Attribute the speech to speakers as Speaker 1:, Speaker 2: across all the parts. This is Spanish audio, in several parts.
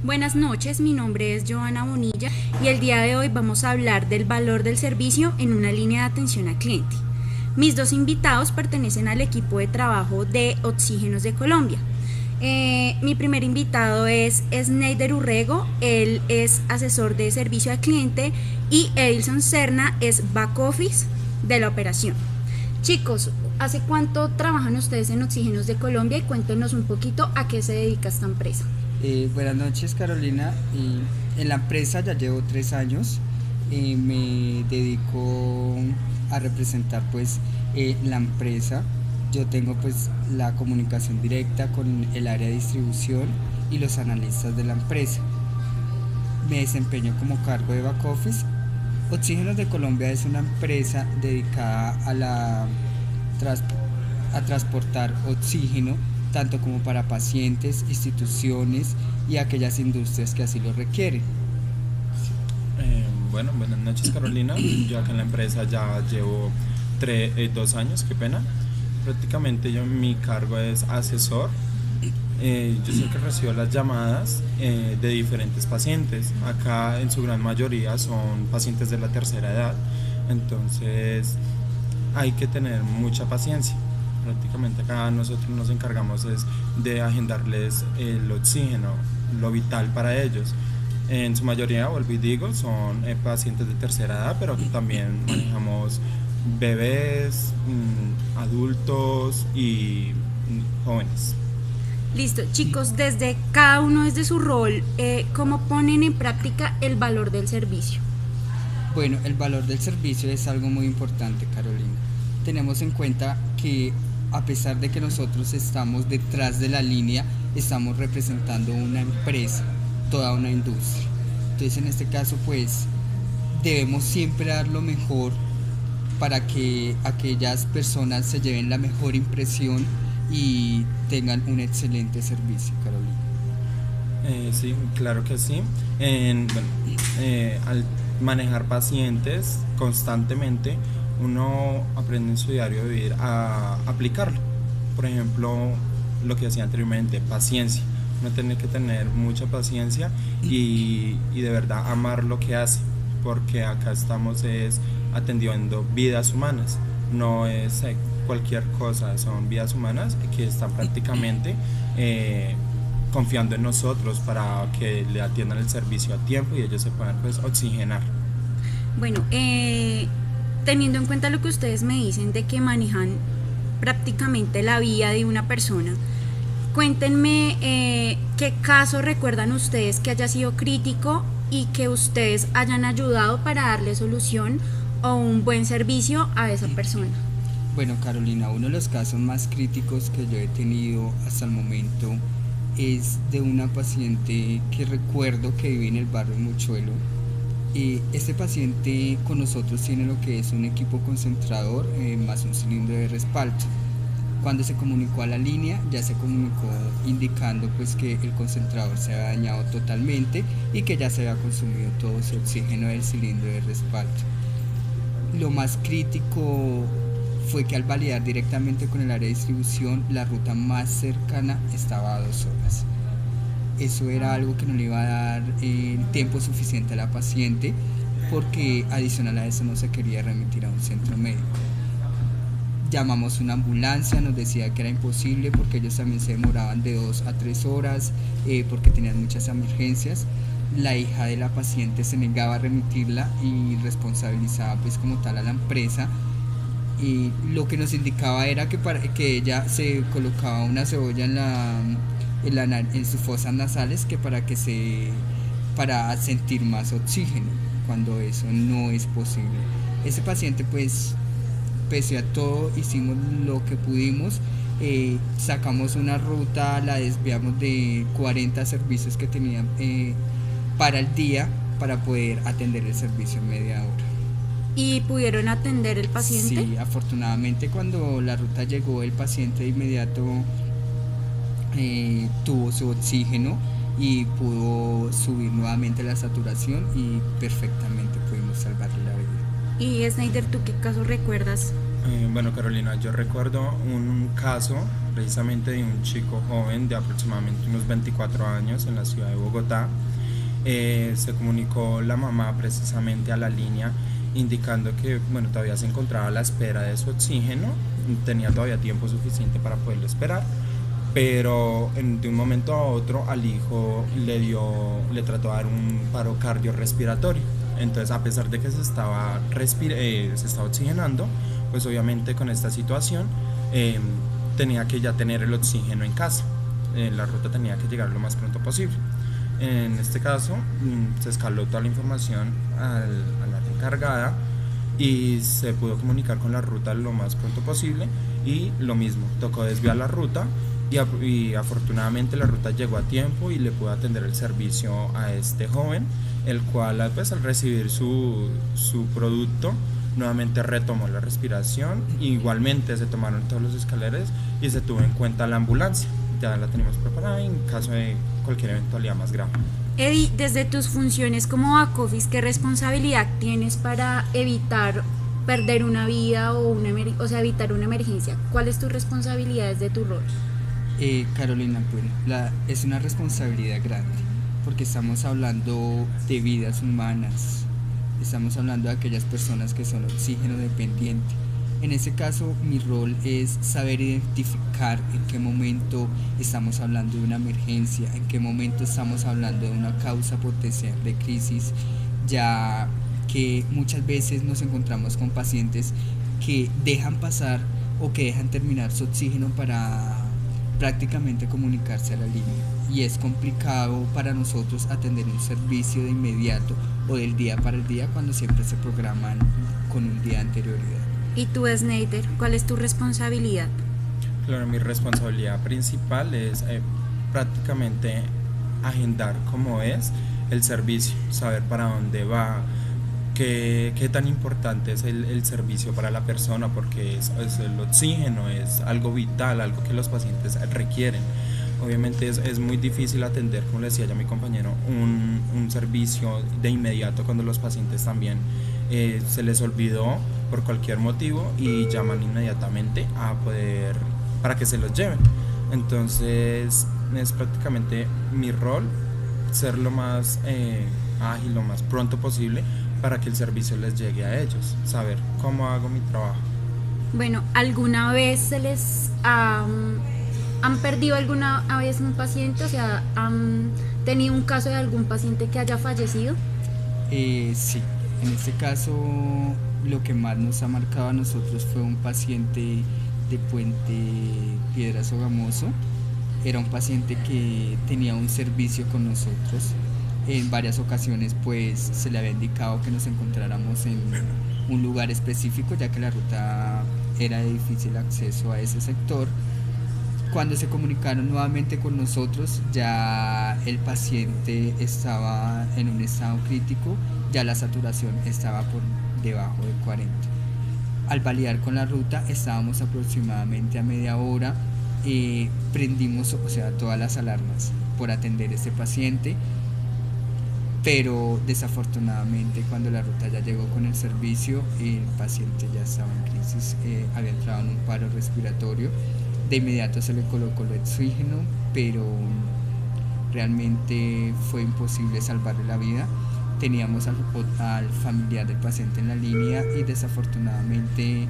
Speaker 1: Buenas noches, mi nombre es Joana Bonilla y el día de hoy vamos a hablar del valor del servicio en una línea de atención al cliente. Mis dos invitados pertenecen al equipo de trabajo de Oxígenos de Colombia. Mi primer invitado es Sneider Urrego, él es asesor de servicio al cliente, y Edilson Serna es back office de la operación. Chicos, ¿hace cuánto trabajan ustedes en Oxígenos de Colombia? Y cuéntenos un poquito a qué se dedica esta empresa.
Speaker 2: Buenas noches, Carolina. En la empresa ya llevo 3 años. Me dedico a representar pues la empresa. Yo tengo pues la comunicación directa con el área de distribución y los analistas de la empresa. Me desempeño como cargo de back office. Oxígenos de Colombia es una empresa dedicada a transportar oxígeno tanto como para pacientes, instituciones y aquellas industrias que así lo requieren.
Speaker 3: Bueno, buenas noches, Carolina. Yo acá en la empresa ya llevo 2 años, qué pena. Prácticamente mi cargo es asesor. Yo soy el que recibo las llamadas de diferentes pacientes. Acá en su gran mayoría son pacientes de la tercera edad, entonces hay que tener mucha paciencia. Prácticamente acá nosotros nos encargamos de agendarles el oxígeno, lo vital para ellos. En su mayoría, vuelvo y digo, son pacientes de tercera edad, pero también manejamos bebés, adultos y jóvenes.
Speaker 1: Listo, chicos, desde cada uno desde su rol, ¿cómo ponen en práctica el valor del servicio?
Speaker 2: Bueno, el valor del servicio es algo muy importante, Carolina. Tenemos en cuenta que a pesar de que nosotros estamos detrás de la línea, estamos representando una empresa, toda una industria. Entonces en este caso pues debemos siempre dar lo mejor para que aquellas personas se lleven la mejor impresión y tengan un excelente servicio, Carolina.
Speaker 3: Sí, claro que sí. Al manejar pacientes constantemente, uno aprende en su diario de vivir a aplicarlo. Por ejemplo, lo que decía anteriormente, paciencia. Uno tiene que tener mucha paciencia y de verdad amar lo que hace, porque acá estamos atendiendo vidas humanas, no es cualquier cosa, son vidas humanas que están prácticamente confiando en nosotros para que le atiendan el servicio a tiempo y ellos se puedan pues oxigenar.
Speaker 1: Bueno, teniendo en cuenta lo que ustedes me dicen de que manejan prácticamente la vida de una persona, cuéntenme qué caso recuerdan ustedes que haya sido crítico y que ustedes hayan ayudado para darle solución o un buen servicio a esa persona.
Speaker 2: Bueno, Carolina, uno de los casos más críticos que yo he tenido hasta el momento es de una paciente que recuerdo que vive en el barrio Mochuelo. Este paciente con nosotros tiene lo que es un equipo concentrador más un cilindro de respaldo. Cuando se comunicó a la línea, ya se comunicó indicando pues que el concentrador se había dañado totalmente y que ya se había consumido todo su oxígeno del cilindro de respaldo. Lo más crítico fue que al validar directamente con el área de distribución, la ruta más cercana estaba a 2 horas. Eso era algo que no le iba a dar tiempo suficiente a la paciente, porque adicional a eso no se quería remitir a un centro médico. Llamamos una ambulancia, nos decía que era imposible porque ellos también se demoraban de 2 a 3 horas porque tenían muchas emergencias. La hija de la paciente se negaba a remitirla y responsabilizaba pues como tal a la empresa. Y lo que nos indicaba era que ella se colocaba una cebolla en sus fosas nasales para sentir más oxígeno, cuando eso no es posible. Ese paciente pues, pese a todo, hicimos lo que pudimos, sacamos una ruta, la desviamos de 40 servicios que tenían para el día para poder atender el servicio en media hora.
Speaker 1: ¿Y pudieron atender el paciente?
Speaker 2: Sí, afortunadamente cuando la ruta llegó, el paciente de inmediato tuvo su oxígeno y pudo subir nuevamente la saturación y perfectamente pudimos salvarle la vida.
Speaker 1: Y Sneider, ¿tú qué caso recuerdas
Speaker 3: Bueno, Carolina, yo recuerdo un caso precisamente de un chico joven de aproximadamente unos 24 años en la ciudad de Bogotá. Se comunicó la mamá precisamente a la línea indicando que bueno, todavía se encontraba a la espera de su oxígeno, tenía todavía tiempo suficiente para poderlo esperar, pero de un momento a otro al hijo le trató de dar un paro cardiorrespiratorio. Entonces, a pesar de que se estaba oxigenando, pues obviamente con esta situación tenía que ya tener el oxígeno en casa. La ruta tenía que llegar lo más pronto posible. En este caso, se escaló toda la información a la encargada y se pudo comunicar con la ruta lo más pronto posible, y lo mismo, tocó desviar la ruta y afortunadamente la ruta llegó a tiempo y le pudo atender el servicio a este joven, el cual pues, al recibir su producto nuevamente retomó la respiración. Igualmente se tomaron todos los escaleras y se tuvo en cuenta la ambulancia, ya la tenemos preparada en caso de cualquier eventualidad más grave.
Speaker 1: Eddie, desde tus funciones como back office, ¿qué responsabilidad tienes para evitar perder una vida o evitar una emergencia? ¿Cuál es tu responsabilidad desde tu rol?
Speaker 2: Carolina, bueno, es una responsabilidad grande, porque estamos hablando de vidas humanas, estamos hablando de aquellas personas que son oxígeno dependientes. En ese caso, mi rol es saber identificar en qué momento estamos hablando de una emergencia, en qué momento estamos hablando de una causa potencial de crisis, ya que muchas veces nos encontramos con pacientes que dejan pasar o que dejan terminar su oxígeno para prácticamente comunicarse a la línea, y es complicado para nosotros atender un servicio de inmediato o del día para el día cuando siempre se programan con un día de anterioridad.
Speaker 1: ¿Y tú, Snyder, cuál es tu responsabilidad?
Speaker 3: Claro, mi responsabilidad principal es prácticamente agendar cómo es el servicio, saber para dónde va, qué tan importante es el servicio para la persona, porque es el oxígeno, es algo vital, algo que los pacientes requieren. Obviamente es muy difícil atender, como le decía ya mi compañero, un servicio de inmediato cuando los pacientes también se les olvidó por cualquier motivo y llaman inmediatamente para que se los lleven. Entonces es prácticamente mi rol ser lo más ágil, lo más pronto posible para que el servicio les llegue a ellos, saber cómo hago mi trabajo.
Speaker 1: Bueno, ¿alguna vez se les han perdido alguna vez un paciente? O sea, ¿han tenido un caso de algún paciente que haya fallecido?
Speaker 2: Sí, en este caso lo que más nos ha marcado a nosotros fue un paciente de Puente Piedra Sogamoso. Era un paciente que tenía un servicio con nosotros. En varias ocasiones pues se le había indicado que nos encontráramos en un lugar específico, ya que la ruta era de difícil acceso a ese sector. Cuando se comunicaron nuevamente con nosotros, ya el paciente estaba en un estado crítico, ya la saturación estaba por debajo de 40. Al validar con la ruta estábamos aproximadamente a media hora, prendimos todas las alarmas por atender a este paciente, pero desafortunadamente cuando la ruta ya llegó con el servicio, el paciente ya estaba en crisis, había entrado en un paro respiratorio. De inmediato se le colocó el oxígeno, pero realmente fue imposible salvarle la vida. Teníamos al familiar del paciente en la línea y desafortunadamente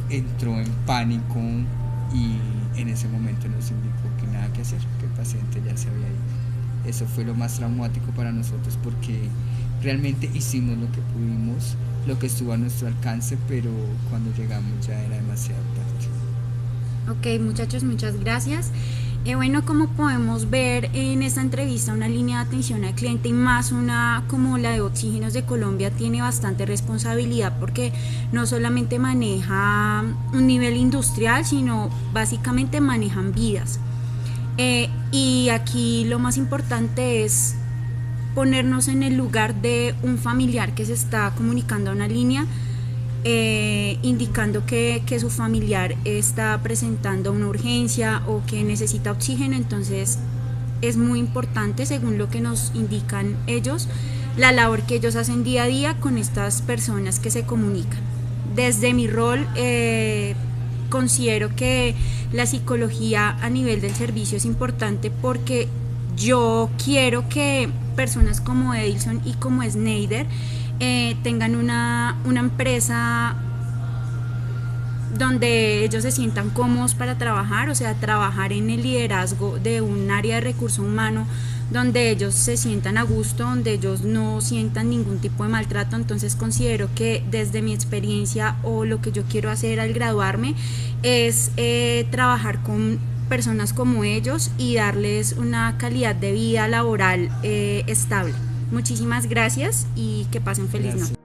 Speaker 2: entró en pánico y en ese momento nos indicó que nada que hacer, que el paciente ya se había ido. Eso fue lo más traumático para nosotros, porque realmente hicimos lo que pudimos, lo que estuvo a nuestro alcance, pero cuando llegamos ya era demasiado tarde.
Speaker 1: Ok, muchachos, muchas gracias. Bueno, como podemos ver en esta entrevista, una línea de atención al cliente, y más una como la de Oxígenos de Colombia, tiene bastante responsabilidad, porque no solamente maneja un nivel industrial, sino básicamente manejan vidas. Y aquí lo más importante es ponernos en el lugar de un familiar que se está comunicando a una línea, indicando que su familiar está presentando una urgencia o que necesita oxígeno. Entonces es muy importante, según lo que nos indican ellos, la labor que ellos hacen día a día con estas personas que se comunican. Desde mi rol, considero que la psicología a nivel del servicio es importante porque yo quiero que personas como Edilson y como Schneider tengan una empresa donde ellos se sientan cómodos para trabajar, o sea, trabajar en el liderazgo de un área de recurso humano donde ellos se sientan a gusto, donde ellos no sientan ningún tipo de maltrato. Entonces considero que desde mi experiencia o lo que yo quiero hacer al graduarme es trabajar con personas como ellos y darles una calidad de vida laboral estable. Muchísimas gracias y que pasen feliz noche.